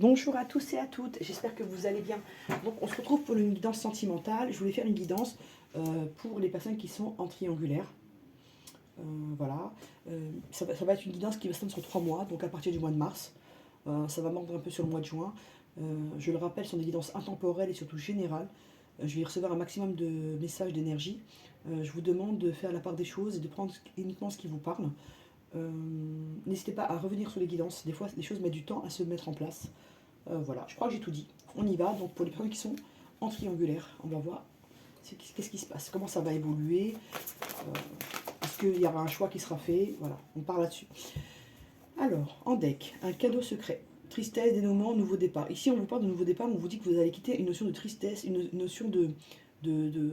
Bonjour à tous et à toutes, j'espère que vous allez bien. Donc on se retrouve pour une guidance sentimentale. Je voulais faire une guidance pour les personnes qui sont en triangulaire. Voilà, ça va être une guidance qui va s'étendre sur 3 mois, donc à partir du mois de mars. Ça va mordre un peu sur le mois de juin. Je le rappelle, ce sont des guidances intemporelles et surtout générales. Je vais recevoir un maximum de messages d'énergie. Je vous demande de faire la part des choses et de prendre uniquement ce qui vous parle. N'hésitez pas à revenir sur les guidances. Des fois, les choses mettent du temps à se mettre en place. Voilà, je crois que j'ai tout dit. On y va. Donc pour les personnes qui sont en triangulaire, on va voir qu'est-ce qui se passe, comment ça va évoluer. Est-ce qu'il y aura un choix qui sera fait? Voilà, on part là-dessus. Alors, en deck, un cadeau secret. Tristesse, dénouement, nouveau départ. Ici, on vous parle de nouveau départ, on vous dit que vous allez quitter une notion de tristesse, une notion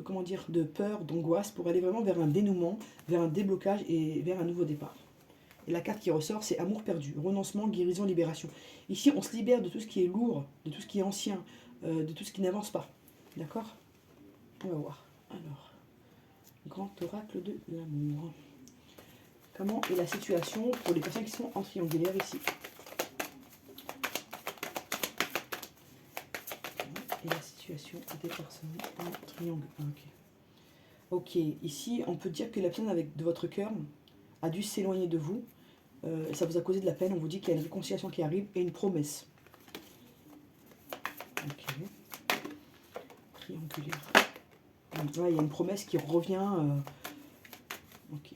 comment dire, de peur, d'angoisse, pour aller vraiment vers un dénouement, vers un déblocage et vers un nouveau départ. Et la carte qui ressort, c'est amour perdu, renoncement, guérison, libération. Ici, on se libère de tout ce qui est lourd, de tout ce qui est ancien, de tout ce qui n'avance pas. D'accord? On va voir. Alors, grand oracle de l'amour. Comment est la situation pour les personnes qui sont en triangulaire ici? Et la situation des personnes en triangle. Ok, ici, on peut dire que la personne de votre cœur a dû s'éloigner de vous. Ça vous a causé de la peine. On vous dit qu'il y a une réconciliation qui arrive et une promesse. Ok. Triangulaire. Ouais, il y a une promesse qui revient. Ok.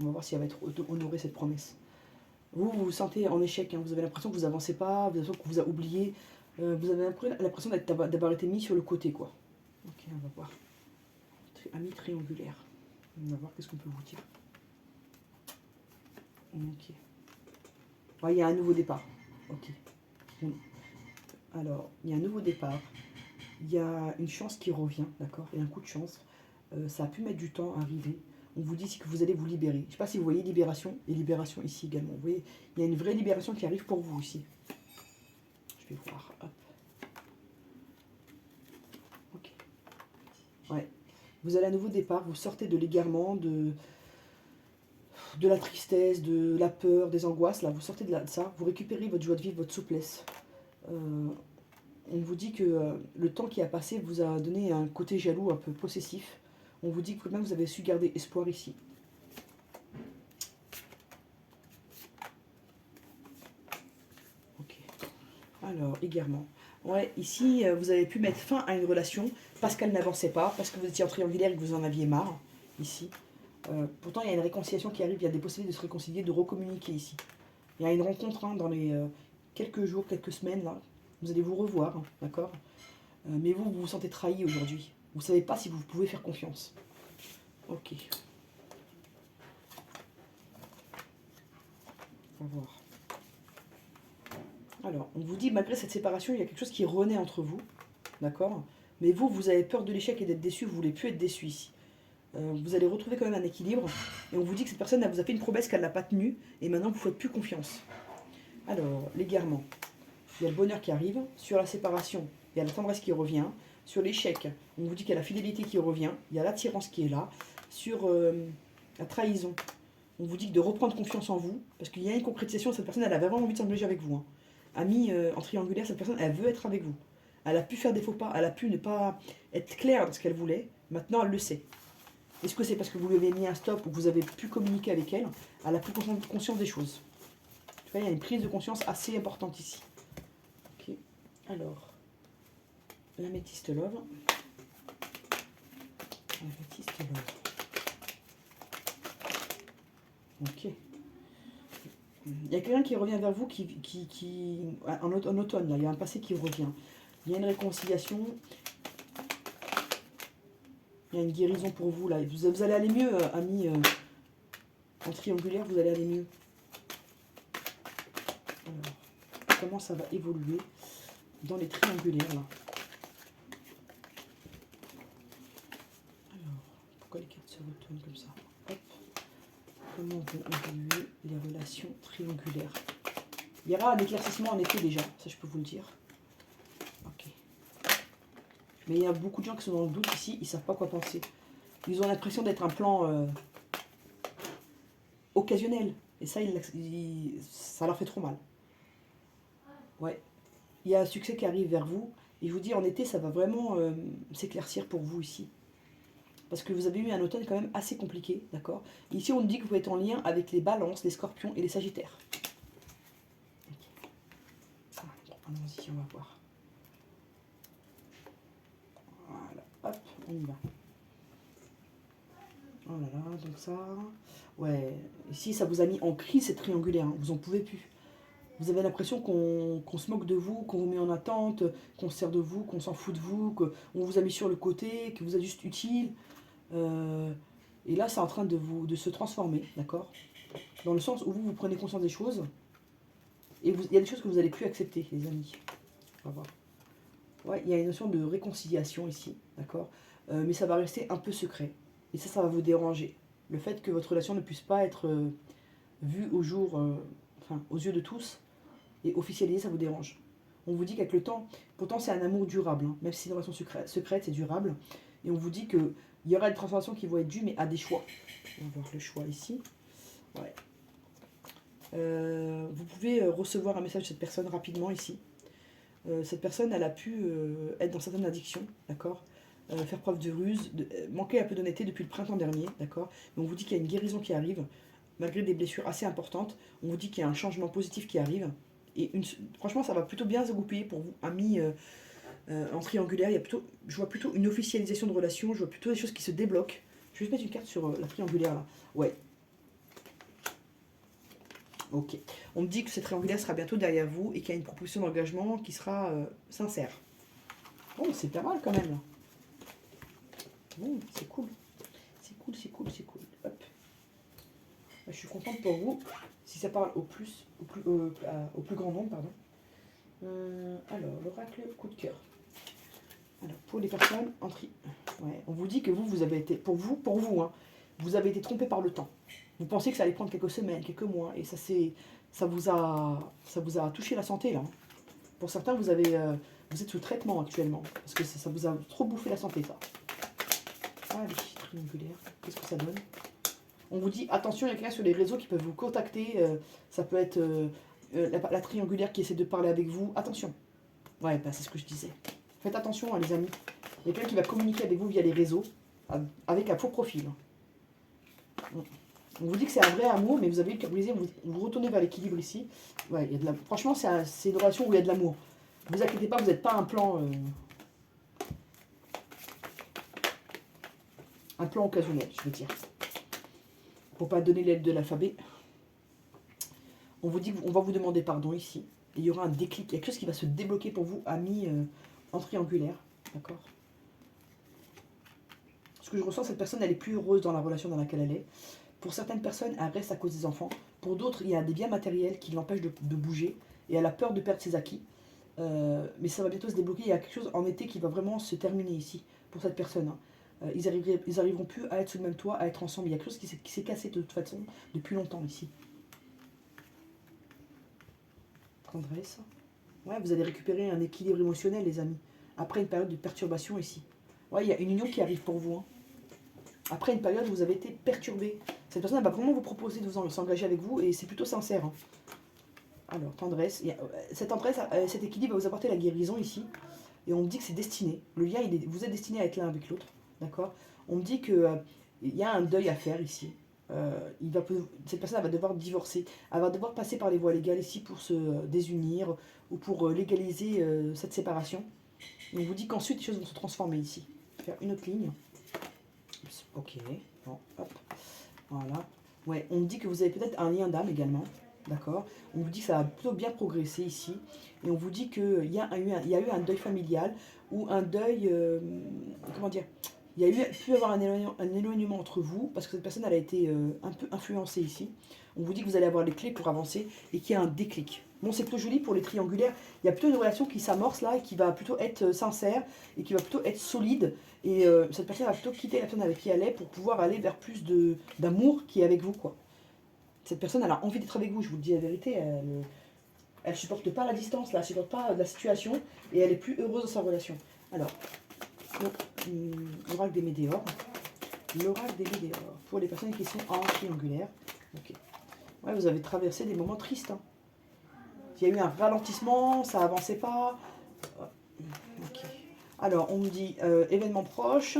On va voir si elle va être honorée, cette promesse. Vous vous sentez en échec. Hein. Vous avez l'impression que vous avancez pas. Vous avez l'impression qu'on vous a oublié. Vous avez l'impression d'avoir été mis sur le côté, quoi. Ok, on va voir. Ami triangulaire. On va voir qu'est-ce qu'on peut vous dire. Ok. Ouais, il y a un nouveau départ. Ok. Alors, il y a un nouveau départ. Il y a une chance qui revient, d'accord? Il y a un coup de chance. Ça a pu mettre du temps à arriver. On vous dit que vous allez vous libérer. Je ne sais pas si vous voyez libération et libération ici également. Vous voyez, il y a une vraie libération qui arrive pour vous ici. Je vais voir. Hop. Ok. Ouais. Vous allez à un nouveau départ. Vous sortez de l'égarement, de la tristesse, de la peur, des angoisses. Là, vous sortez de ça. Vous récupérez votre joie de vivre, votre souplesse. On vous dit que le temps qui a passé vous a donné un côté jaloux, un peu possessif. On vous dit que même vous avez su garder espoir ici. Ok. Alors, égarement. Ouais, ici, vous avez pu mettre fin à une relation parce qu'elle n'avançait pas, parce que vous étiez en triangulaire et que vous en aviez marre, ici. Pourtant, il y a une réconciliation qui arrive, il y a des possibilités de se réconcilier, de recommuniquer ici. Il y a une rencontre hein, dans les quelques jours, quelques semaines, là. Vous allez vous revoir, hein, d'accord? Mais vous vous sentez trahi aujourd'hui. Vous ne savez pas si vous pouvez faire confiance. Ok. On va voir. Alors, on vous dit, malgré cette séparation, il y a quelque chose qui renaît entre vous. D'accord? Mais vous, vous avez peur de l'échec et d'être déçu, vous ne voulez plus être déçu ici. Vous allez retrouver quand même un équilibre. Et on vous dit que cette personne elle vous a fait une promesse qu'elle n'a pas tenue. Et maintenant, vous ne faites plus confiance. Alors, l'égarement. Il y a le bonheur qui arrive. Sur la séparation, il y a la tendresse qui revient. Sur l'échec, on vous dit qu'il y a la fidélité qui revient. Il y a l'attirance qui est là. Sur la trahison, on vous dit de reprendre confiance en vous. Parce qu'il y a une concrétisation. Cette personne, elle a vraiment envie de s'engager avec vous. Hein. Amie en triangulaire, cette personne, elle veut être avec vous. Elle a pu faire des faux pas. Elle a pu ne pas être claire dans ce qu'elle voulait. Maintenant, elle le sait. Est-ce que c'est parce que vous lui avez mis un stop ou que vous avez pu communiquer avec elle? Elle a pris conscience des choses. Tu vois, il y a une prise de conscience assez importante ici. Ok. Alors, l'améthyste love. L'améthyste love. Ok. Il y a quelqu'un qui revient vers vous en automne, là, il y a un passé qui revient. Il y a une réconciliation. Il y a une guérison pour vous, là. Vous allez aller mieux, amis en triangulaire, vous allez aller mieux. Alors, comment ça va évoluer dans les triangulaires, là? Alors, pourquoi les cartes se retournent comme ça? Hop. Comment vont évoluer les relations triangulaires? Il y aura un éclaircissement en effet déjà, ça je peux vous le dire. Ok. Mais il y a beaucoup de gens qui sont dans le doute ici, ils ne savent pas quoi penser. Ils ont l'impression d'être un plan occasionnel. Et ça, ça leur fait trop mal. Ouais, il y a un succès qui arrive vers vous. Et je vous dis, en été, ça va vraiment s'éclaircir pour vous ici. Parce que vous avez eu un automne quand même assez compliqué, d'accord? Ici, on nous dit que vous êtes en lien avec les balances, les scorpions et les sagittaires. Allons-y, on va voir. Voilà, hop, on y va. Oh là là, donc ça... Ouais, ici, ça vous a mis en crise, cette triangulaire, hein. Vous en pouvez plus. Vous avez l'impression qu'on se moque de vous, qu'on vous met en attente, qu'on se sert de vous, qu'on s'en fout de vous, qu'on vous a mis sur le côté, que vous êtes juste utile. Et là, c'est en train de se transformer, d'accord? Dans le sens où vous prenez conscience des choses, et il y a des choses que vous n'allez plus accepter, les amis. On va voir. Ouais, il y a une notion de réconciliation ici, d'accord? Mais ça va rester un peu secret. Et ça va vous déranger. Le fait que votre relation ne puisse pas être vue au jour, enfin, aux yeux de tous, et officialisée, ça vous dérange. On vous dit qu'avec le temps, pourtant c'est un amour durable, hein, même si c'est une relation secrète, c'est durable. Et on vous dit qu'il y aura des transformations qui vont être dues, mais à des choix. On va voir le choix ici. Ouais. Vous pouvez recevoir un message de cette personne rapidement ici. Cette personne, elle a pu être dans certaines addictions, d'accord, faire preuve de ruse, manquer un peu d'honnêteté depuis le printemps dernier, d'accord. Mais on vous dit qu'il y a une guérison qui arrive, malgré des blessures assez importantes. On vous dit qu'il y a un changement positif qui arrive. Et franchement, ça va plutôt bien se goupiller pour vous, amis en triangulaire. Il y a plutôt, je vois plutôt une officialisation de relation, je vois plutôt des choses qui se débloquent. Je vais juste mettre une carte sur la triangulaire là. Ouais. Ok. On me dit que cette triangulaire sera bientôt derrière vous et qu'il y a une proposition d'engagement qui sera sincère. Bon, c'est pas mal quand même là. Bon, c'est cool. C'est cool, c'est cool, c'est cool. Hop. Je suis contente pour vous. Si ça parle au plus grand nombre, pardon. Alors, l'oracle coup de cœur. Alors, pour les personnes en tri. Ouais, on vous dit que vous avez été, pour vous, hein, vous avez été trompé par le temps. Vous pensez que ça allait prendre quelques semaines, quelques mois, et ça vous a touché la santé là. Pour certains, vous êtes sous traitement actuellement, parce que ça vous a trop bouffé la santé, ça. Allez, triangulaire, qu'est-ce que ça donne? On vous dit, attention, il y a quelqu'un sur les réseaux qui peut vous contacter, ça peut être la triangulaire qui essaie de parler avec vous, attention. Ouais, bah, c'est ce que je disais. Faites attention, hein, les amis. Il y a quelqu'un qui va communiquer avec vous via les réseaux, avec un faux profil. On vous dit que c'est un vrai amour, mais vous avez eu le cœur brisé, vous retournez vers l'équilibre ici. Ouais, il y a de la... Franchement, c'est une relation où il y a de l'amour. Ne vous inquiétez pas, vous n'êtes pas un plan occasionnel, je veux dire. Pour pas donner l'aide de l'alphabet. On vous dit qu'on va vous demander pardon ici. Et il y aura un déclic, il y a quelque chose qui va se débloquer pour vous, amis en triangulaire. D'accord? Ce que je ressens, cette personne, elle est plus heureuse dans la relation dans laquelle elle est. Pour certaines personnes, elle reste à cause des enfants. Pour d'autres, il y a des biens matériels qui l'empêchent de bouger. Et elle a peur de perdre ses acquis. Mais ça va bientôt se débloquer. Il y a quelque chose en été qui va vraiment se terminer ici, pour cette personne. Hein. Ils arriveront plus à être sous le même toit, à être ensemble. Il y a quelque chose qui s'est cassé de toute façon depuis longtemps ici. Tendresse. Ouais, vous allez récupérer un équilibre émotionnel, les amis. Après une période de perturbation ici. Ouais, il y a une union qui arrive pour vous. Hein. Après une période où vous avez été perturbé. Cette personne elle va vraiment vous proposer de s'engager avec vous et c'est plutôt sincère. Hein. Alors, tendresse. Cette tendresse, cet équilibre va vous apporter la guérison ici. Et on me dit que c'est destiné. Le lien, vous êtes destiné à être l'un avec l'autre. D'accord? On me dit qu'il y a un deuil à faire ici. Cette personne elle va devoir divorcer. Elle va devoir passer par les voies légales ici pour se désunir ou pour légaliser cette séparation. Et on vous dit qu'ensuite les choses vont se transformer ici. Je vais faire une autre ligne. Ok. Bon, hop. Voilà. Ouais, on me dit que vous avez peut-être un lien d'âme également. D'accord. On vous dit que ça va plutôt bien progresser ici. Et on vous dit qu'il y a eu un deuil familial ou un deuil... comment dire? Il y a pu avoir un éloignement entre vous parce que cette personne elle a été un peu influencée ici. On vous dit que vous allez avoir les clés pour avancer et qu'il y a un déclic. Bon, c'est plutôt joli pour les triangulaires. Il y a plutôt une relation qui s'amorce là et qui va plutôt être sincère et qui va plutôt être solide. Et cette personne va plutôt quitter la personne avec qui elle est pour pouvoir aller vers plus d'amour qui est avec vous, quoi. Cette personne, elle a envie d'être avec vous, je vous le dis la vérité. Elle ne supporte pas la distance, là, elle ne supporte pas la situation et elle est plus heureuse dans sa relation. Alors, l'oracle des météores. L'oracle des météores. Pour les personnes qui sont en triangulaire. Ok. Ouais, vous avez traversé des moments tristes. Hein. Il y a eu un ralentissement, ça avançait pas. Ok. Alors, on me dit événement proche,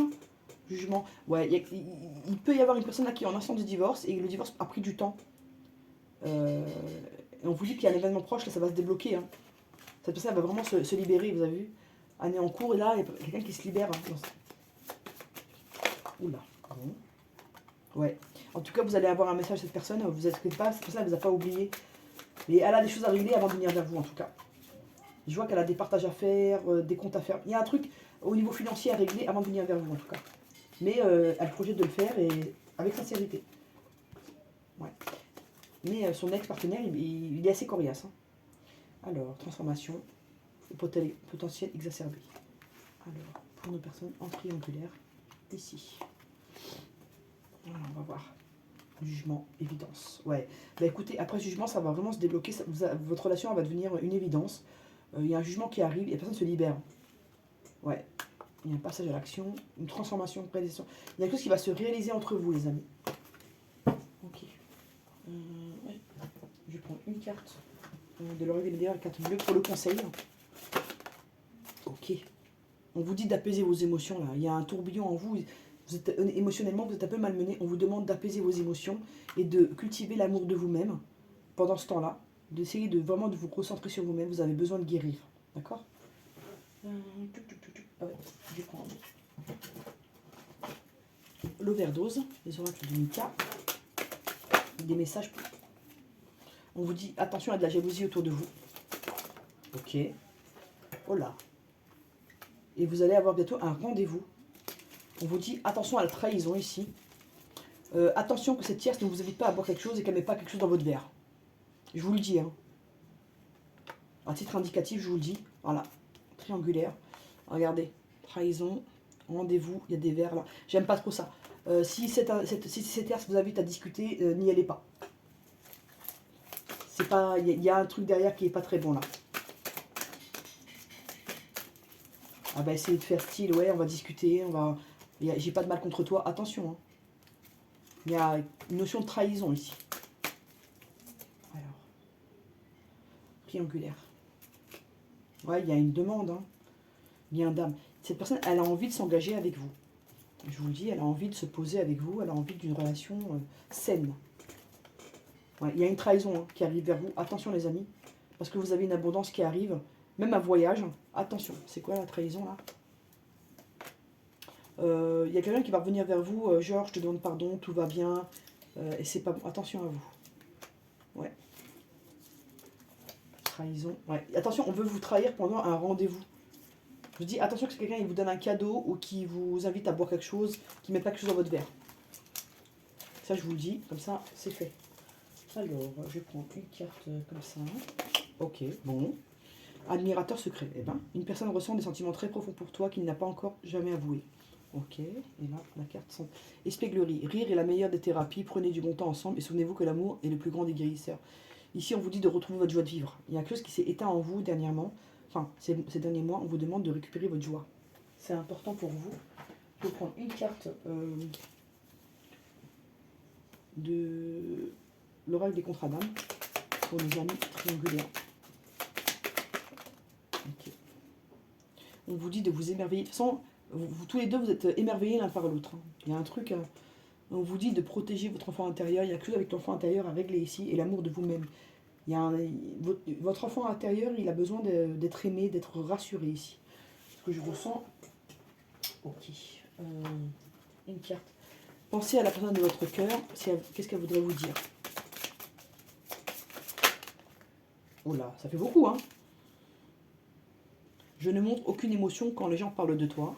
jugement. Ouais, il peut y avoir une personne là qui est en instance de divorce et le divorce a pris du temps. Et on vous dit qu'il y a un événement proche, là ça va se débloquer. Hein. Cette personne va vraiment se libérer, vous avez vu. Année en cours, et là, il y a quelqu'un qui se libère. Hein. Oula, bon. Ouais. En tout cas, vous allez avoir un message de cette personne, vous inquiétez pas, cette personne ne vous a pas oublié. Et elle a des choses à régler avant de venir vers vous, en tout cas. Je vois qu'elle a des partages à faire, des comptes à faire. Il y a un truc au niveau financier à régler avant de venir vers vous, en tout cas. Mais elle projette de le faire et avec sincérité. Ouais. Mais son ex-partenaire, il est assez coriace. Hein. Alors, transformation, potentiel exacerbé. Alors, pour nos personnes en triangulaire, ici. Alors, on va voir. Jugement, évidence. Ouais. Bah écoutez, après jugement, ça va vraiment se débloquer. Votre relation va devenir une évidence. Il y a un jugement qui arrive et la personne se libère. Ouais. Il y a un passage à l'action, une transformation, une réalisation. Il y a quelque chose qui va se réaliser entre vous, les amis. Ok. Ouais. Je vais prendre une carte de l'oreille la carte bleue pour le conseil. Ok. On vous dit d'apaiser vos émotions là. Il y a un tourbillon en vous. Vous êtes, émotionnellement, vous êtes un peu malmené. On vous demande d'apaiser vos émotions et de cultiver l'amour de vous-même pendant ce temps-là. D'essayer de vraiment de vous concentrer sur vous-même. Vous avez besoin de guérir. D'accord. Ouais, je vais prendre l'overdose, les oracles de Mika. Des messages. On vous dit attention à de la jalousie autour de vous. Ok. Oh là. Et vous allez avoir bientôt un rendez-vous. On vous dit attention à la trahison ici. Attention que cette tierce ne vous invite pas à boire quelque chose et qu'elle ne met pas quelque chose dans votre verre. Je vous le dis. Hein. À titre indicatif, je vous le dis. Voilà. Triangulaire. Regardez. Trahison. Rendez-vous. Il y a des verres là. J'aime pas trop ça. Si cette tierce vous invite à discuter, n'y allez pas. C'est pas. Il y a un truc derrière qui est pas très bon là. Ah bah essayez de faire style, ouais, on va discuter, on va. J'ai pas de mal contre toi, attention. Hein. Il y a une notion de trahison ici. Alors. Triangulaire. Ouais, il y a une demande. Hein. Bien dame. Cette personne, elle a envie de s'engager avec vous. Je vous le dis, elle a envie de se poser avec vous, elle a envie d'une relation saine. Ouais, il y a une trahison hein, qui arrive vers vous. Attention les amis, parce que vous avez une abondance qui arrive, même à voyage. Attention, c'est quoi la trahison là? Il y a quelqu'un qui va revenir vers vous, genre je te demande pardon, tout va bien, et c'est pas bon. Attention à vous. Ouais. Trahison. Ouais. Attention, on veut vous trahir pendant un rendez-vous. Je vous dis attention que c'est quelqu'un qui vous donne un cadeau ou qui vous invite à boire quelque chose, qui met pas quelque chose dans votre verre. Ça je vous le dis, comme ça c'est fait. Alors, je vais prendre une carte comme ça. Ok, bon. Admirateur secret. Eh ben, une personne ressent des sentiments très profonds pour toi qu'il n'a pas encore jamais avoué. Ok, et là, la carte sont... Espièglerie. Rire est la meilleure des thérapies. Prenez du bon temps ensemble et souvenez-vous que l'amour est le plus grand des guérisseurs. Ici, on vous dit de retrouver votre joie de vivre. Il y a quelque chose qui s'est éteint en vous dernièrement. Enfin, ces derniers mois, on vous demande de récupérer votre joie. C'est important pour vous. Je vais prendre une carte de l'oracle des contrats d'âme pour nos amis triangulaires. Okay. On vous dit de vous émerveiller. De toute façon, vous tous les deux, vous êtes émerveillés l'un par l'autre. Il y a un truc, on vous dit de protéger votre enfant intérieur. Il y a quelque chose avec l'enfant intérieur à régler ici et l'amour de vous-même. Il y a votre enfant intérieur, il a besoin d'être aimé, d'être rassuré ici. Ce que je ressens. Ok. Une carte. Pensez à la personne de votre cœur. Qu'est-ce qu'elle voudrait vous dire? Oh là, ça fait beaucoup, hein. Je ne montre aucune émotion quand les gens parlent de toi.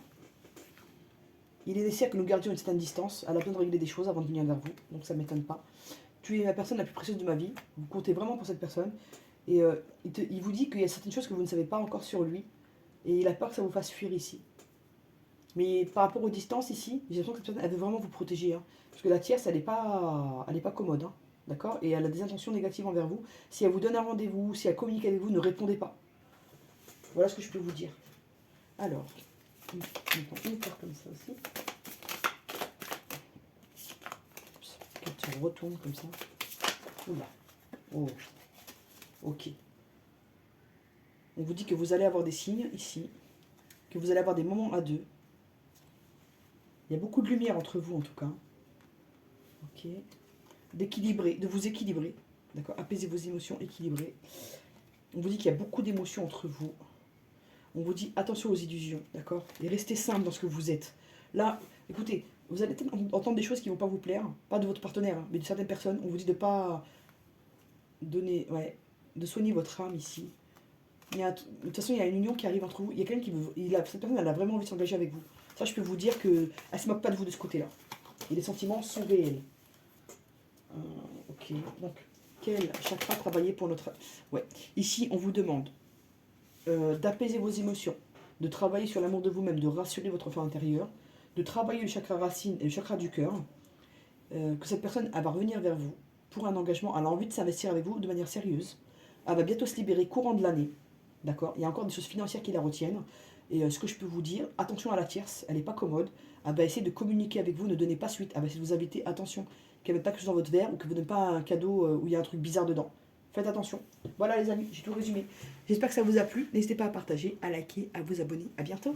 Il est nécessaire que nous gardions une certaine distance. Elle a besoin de régler des choses avant de venir vers vous. Donc ça ne m'étonne pas. Tu es la personne la plus précieuse de ma vie. Vous comptez vraiment pour cette personne. Et il vous dit qu'il y a certaines choses que vous ne savez pas encore sur lui. Et il a peur que ça vous fasse fuir ici. Mais par rapport aux distances ici, j'ai l'impression que cette personne, elle veut vraiment vous protéger. Hein. Parce que la tierce, elle n'est pas commode. Hein. D'accord? Et elle a des intentions négatives envers vous. Si elle vous donne un rendez-vous, si elle communique avec vous, ne répondez pas. Voilà ce que je peux vous dire. Alors, on prend une carte comme ça aussi. Quand on retourne comme ça. Oula. Oh. Ok. On vous dit que vous allez avoir des signes ici, que vous allez avoir des moments à deux. Il y a beaucoup de lumière entre vous en tout cas. Ok. D'équilibrer, de vous équilibrer. D'accord. Apaiser vos émotions, équilibrer. On vous dit qu'il y a beaucoup d'émotions entre vous. On vous dit attention aux illusions, d'accord. Et restez simple dans ce que vous êtes. Là, écoutez, vous allez entendre des choses qui ne vont pas vous plaire, pas de votre partenaire, hein, mais de certaines personnes. On vous dit de ne pas donner, ouais, de soigner votre âme ici. De toute façon, il y a une union qui arrive entre vous. Il y a quelqu'un qui veut, cette personne, elle a vraiment envie de s'engager avec vous. Ça, je peux vous dire qu'elle ne se moque pas de vous de ce côté-là. Et les sentiments sont réels. Ok, donc, quel chakra travailler pour notre... Ouais, ici, on vous demande d'apaiser vos émotions, de travailler sur l'amour de vous-même, de rassurer votre enfant intérieur, de travailler le chakra racine et le chakra du cœur, que cette personne, elle va revenir vers vous pour un engagement, elle a envie de s'investir avec vous de manière sérieuse, elle va bientôt se libérer courant de l'année, d'accord. Il y a encore des choses financières qui la retiennent, et ce que je peux vous dire, attention à la tierce, elle n'est pas commode, elle va essayer de communiquer avec vous, ne donnez pas suite, elle va essayer de vous inviter, attention, qu'elle ne mette pas quelque chose dans votre verre, ou que vous ne donnez pas un cadeau où il y a un truc bizarre dedans. Faites attention. Voilà les amis, j'ai tout résumé. J'espère que ça vous a plu. N'hésitez pas à partager, à liker, à vous abonner. À bientôt.